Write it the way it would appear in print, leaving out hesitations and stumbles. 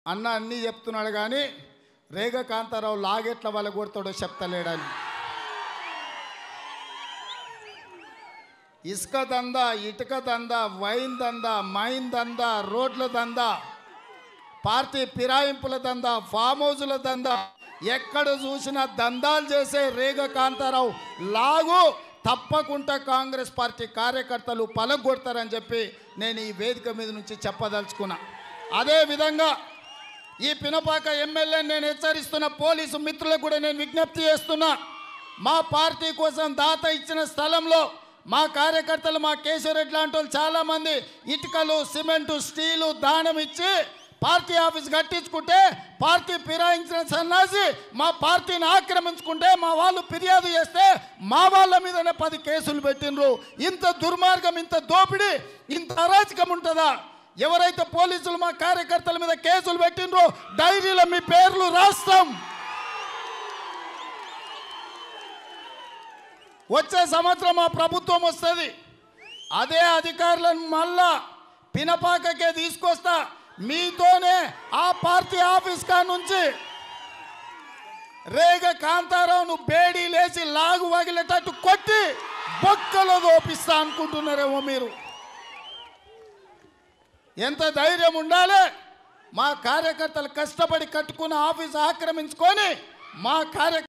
అన్న అన్నీ చెప్తున్నాడు కానీ రేగ కాంతారావు లాగెట్ల వాళ్ళ కొడతాడో చెప్తలేడని. ఇసుక దందా, ఇటుక దందా, వైన్ దందా, మైన్ దందా, రోడ్ల దందా, పార్టీ ఫిరాయింపుల దందా, ఫామ్ హౌజుల దందా, ఎక్కడ చూసినా దందాలు చేసే రేగ కాంతారావు లాగు తప్పకుండా కాంగ్రెస్ పార్టీ కార్యకర్తలు పలగొడతారని చెప్పి నేను ఈ వేదిక మీద నుంచి చెప్పదలుచుకున్నా. అదేవిధంగా ఈ పినపాక ఎమ్మెల్యే నేను హెచ్చరిస్తున్న పోలీసు మిత్రులకు కూడా నేను విజ్ఞప్తి చేస్తున్నా. మా పార్టీ కోసం దాత ఇచ్చిన స్థలంలో మా కార్యకర్తలు, మా కేశవరెడ్డి లాంటి వాళ్ళు చాలామంది ఇటుకలు, సిమెంటు, స్టీలు దానం ఇచ్చి పార్టీ ఆఫీస్ కట్టించుకుంటే పార్టీ ఫిరాయించిన సన్నాసి మా పార్టీని ఆక్రమించుకుంటే మా వాళ్ళు ఫిర్యాదు చేస్తే మా వాళ్ళ మీదనే 10 కేసులు పెట్టినరు. ఇంత దుర్మార్గం, ఇంత దోపిడీ, ఇంత అరాచకం ఉంటుందా? ఎవరైతే పోలీసులు మా కార్యకర్తల మీద కేసులు పెట్టినరో డైరీలో మీ పేర్లు రాస్తాం. వచ్చే సంవత్సరం మా ప్రభుత్వం వస్తుంది. అదే అధికారులను మళ్ళా పినపాకకే తీసుకొస్తా. మీతోనే ఆ పార్టీ ఆఫీస్ కా నుంచి రేగ కాంతారావును బేడీ లేచి లాగు వగిలేటట్టు కొట్టి బొక్కలో దోపిస్తా అనుకుంటున్నారేమో మీరు. ఎంత ధైర్యం ఉండాలి? మా కార్యకర్తలు కష్టపడి కట్టుకున్న ఆఫీస్ ఆక్రమించుకొని మా